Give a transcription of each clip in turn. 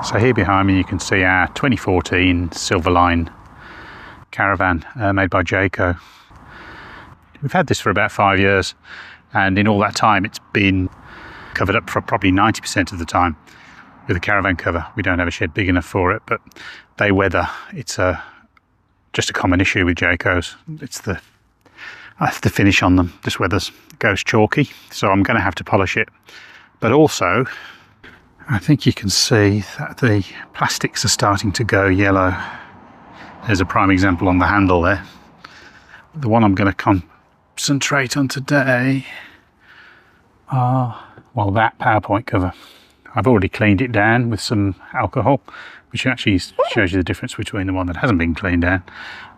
So here behind me you can see our 2014 Silverline Caravan made by Jayco. We've had this for about 5 years, and in all that time it's been covered up for probably 90% of the time with a Caravan cover. We don't have a shed big enough for it, but they weather. It's just a common issue with Jaycos. It's the finish on them just weathers. It goes chalky, so I'm going to have to polish it. But also, I think you can see that the plastics are starting to go yellow. There's a prime example on the handle there. The one I'm going to concentrate on today well, that PowerPoint cover. I've already cleaned it down with some alcohol, which actually shows you the difference between the one that hasn't been cleaned down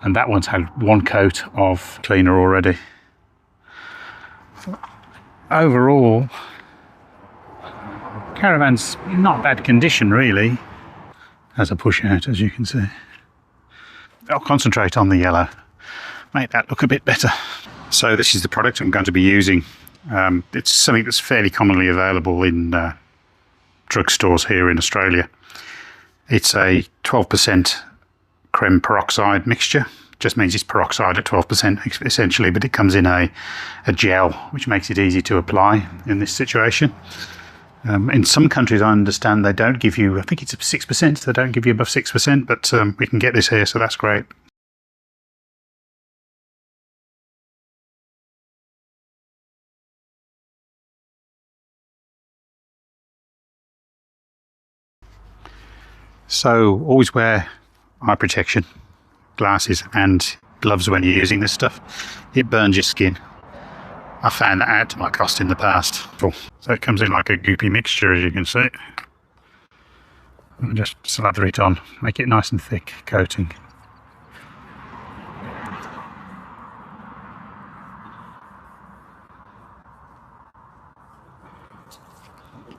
and that one's had one coat of cleaner already. Overall, Caravan's not bad condition really as a push out, as you can see. I'll concentrate on the yellow, make that look a bit better. So this is the product I'm going to be using. It's something that's fairly commonly available in drugstores here in Australia. It's a 12% creme peroxide mixture. Just means it's peroxide at 12% essentially, but it comes in a gel, which makes it easy to apply in this situation. In some countries, I understand they don't give you, I think it's 6%, they don't give you above 6%, but we can get this here, so that's great. So always wear eye protection, glasses and gloves when you're using this stuff. It burns your skin. I found that out to my cost in the past. So it comes in like a goopy mixture, as you can see. And just slather it on, make it nice and thick coating.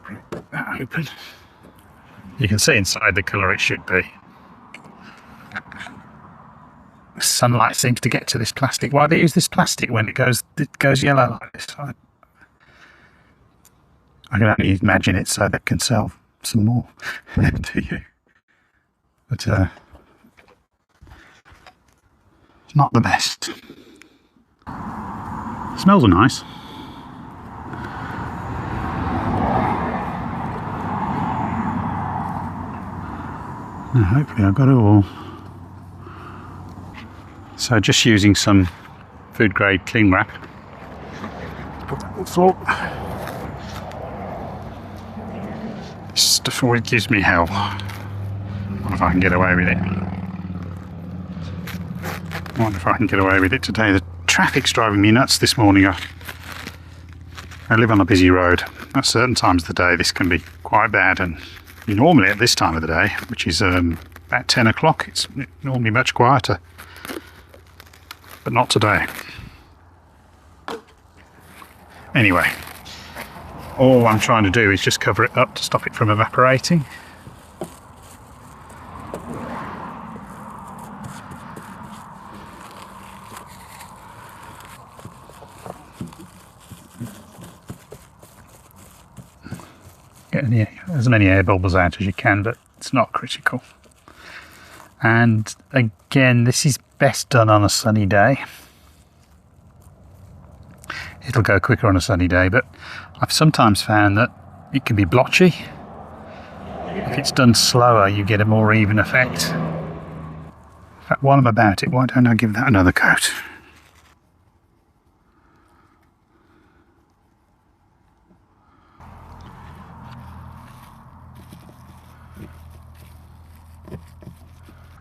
Break that open. You can see inside the colour it should be. The sunlight seems to get to this plastic. Why do they use this plastic when it goes yellow like this? I can only imagine it so they can sell some more to you. But it's not the best. Smells are nice. Now, hopefully I've got it all. So just using some food grade cling wrap. Put that on the floor. This stuff always gives me hell. I wonder if I can get away with it. I wonder if I can get away with it today. The traffic's driving me nuts this morning. I live on a busy road. At certain times of the day this can be quite bad, and normally at this time of the day, which is about 10 o'clock, it's normally much quieter. But not today. Anyway, all I'm trying to do is just cover it up to stop it from evaporating. Get as many air bubbles out as you can, but it's not critical. And again, this is best done on a sunny day. It'll go quicker on a sunny day, but I've sometimes found that it can be blotchy. If it's done slower, you get a more even effect. In fact, while I'm about it, why don't I give that another coat?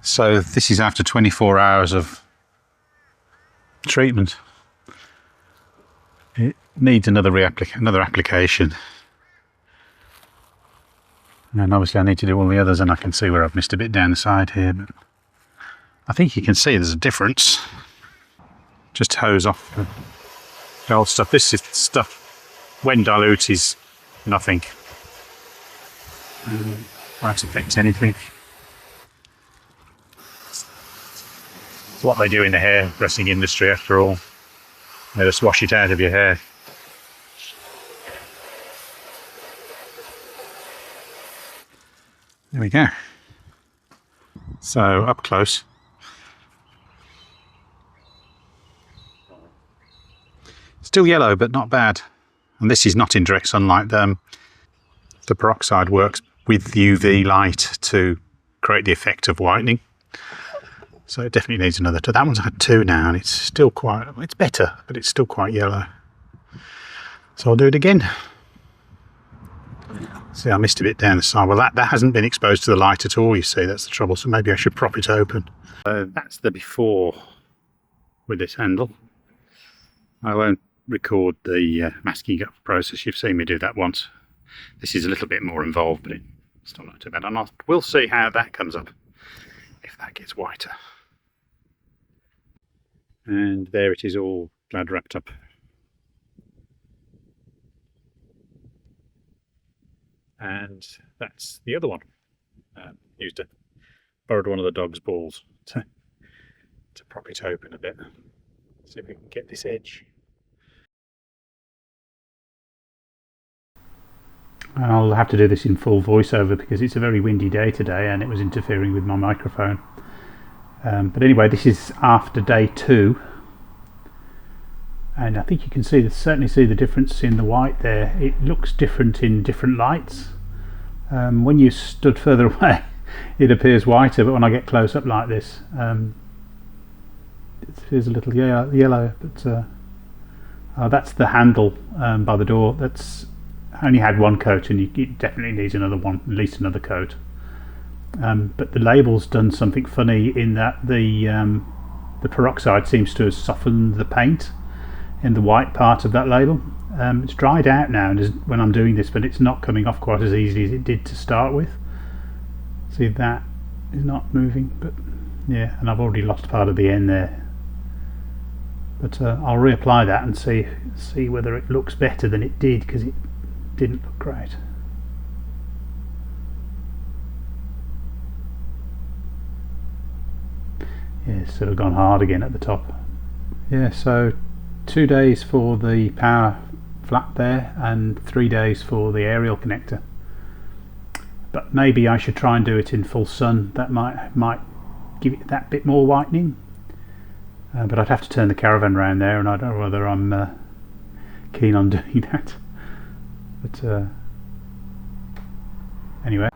So this is after 24 hours of treatment. It needs another application. And obviously I need to do all the others, and I can see where I've missed a bit down the side here, but I think you can see there's a difference. Just hose off the old stuff. This is stuff, when dilute, is nothing. Won't affect anything. It's what they do in the hairdressing industry after all. They just wash it out of your hair. There we go. So up close. Still yellow, but not bad. And this is not in direct sunlight. The peroxide works with UV light to create the effect of whitening. So it definitely needs another two. That one's had two now, and it's still quite, it's better, but it's still quite yellow. So I'll do it again. See, I missed a bit down the side. Well, that hasn't been exposed to the light at all, you see. That's the trouble. So maybe I should prop it open. That's the before with this handle. I won't record the masking up process. You've seen me do that once. This is a little bit more involved, but it's still not too bad. And we'll see how that comes up, if that gets whiter. And there it is, all glad wrapped up. And that's the other one. Borrowed one of the dog's balls to prop it open a bit. See if we can get this edge. I'll have to do this in full voiceover because it's a very windy day today and it was interfering with my microphone. But anyway, this is after day 2. And I think you can certainly see the difference in the white there. It looks different in different lights. When you stood further away, it appears whiter, but when I get close up like this, it feels a little yellow. But that's the handle by the door. That's only had one coat, and it definitely needs another one, at least another coat. But the label's done something funny in that the peroxide seems to have softened the paint in the white part of that label. It's dried out now when I'm doing this, but it's not coming off quite as easily as it did to start with. See, that is not moving, but yeah, and I've already lost part of the end there. But I'll reapply that and see whether it looks better than it did, because it didn't look great. Yeah, it's sort of gone hard again at the top. Yeah, so 2 days for the power flap there and 3 days for the aerial connector. But maybe I should try and do it in full sun. That might give it that bit more whitening. But I'd have to turn the Caravan around there, and I don't know whether I'm keen on doing that. But anyway.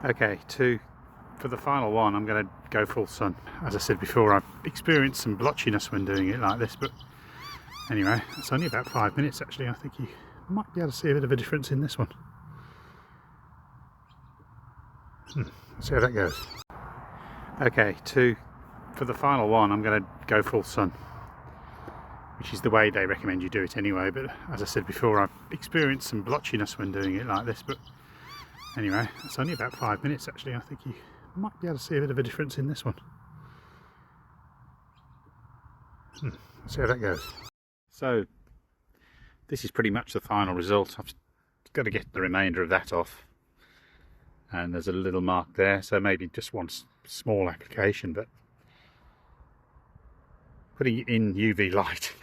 Okay, for the final one, I'm going to go full sun. As I said before, I've experienced some blotchiness when doing it like this, but anyway, it's only about 5 minutes actually. I think you might be able to see a bit of a difference in this one. Let's see how that goes. Okay, for the final one, I'm going to go full sun, which is the way they recommend you do it anyway. But as I said before, I've experienced some blotchiness when doing it like this, but anyway, it's only about 5 minutes actually. I think you might be able to see a bit of a difference in this one. Let's see how that goes. So this is pretty much the final result. I've got to get the remainder of that off, and there's a little mark there, so maybe just one small application, but putting it in UV light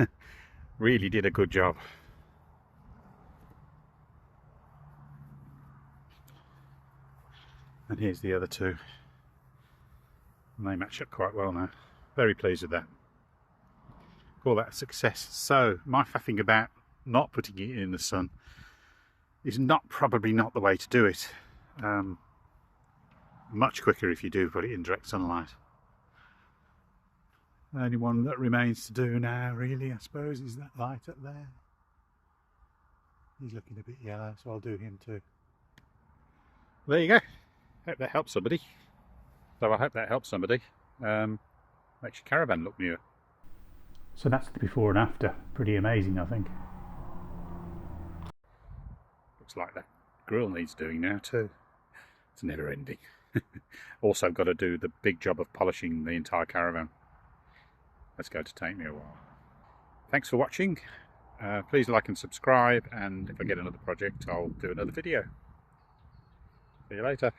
really did a good job. And here's the other two, and they match up quite well now. Very pleased with that. Call that a success. So my faffing about not putting it in the sun is probably not the way to do it. Much quicker if you do put it in direct sunlight. The only one that remains to do now, really, I suppose, is that light up there. He's looking a bit yellow, so I'll do him too. There you go. Hope that helps somebody. So I hope that helps somebody. Makes your Caravan look newer. So that's the before and after. Pretty amazing, I think. Looks like that grill needs doing now too. It's never ending. Also got to do the big job of polishing the entire Caravan. That's going to take me a while. Thanks for watching. Please like and subscribe, and if I get another project, I'll do another video. See you later.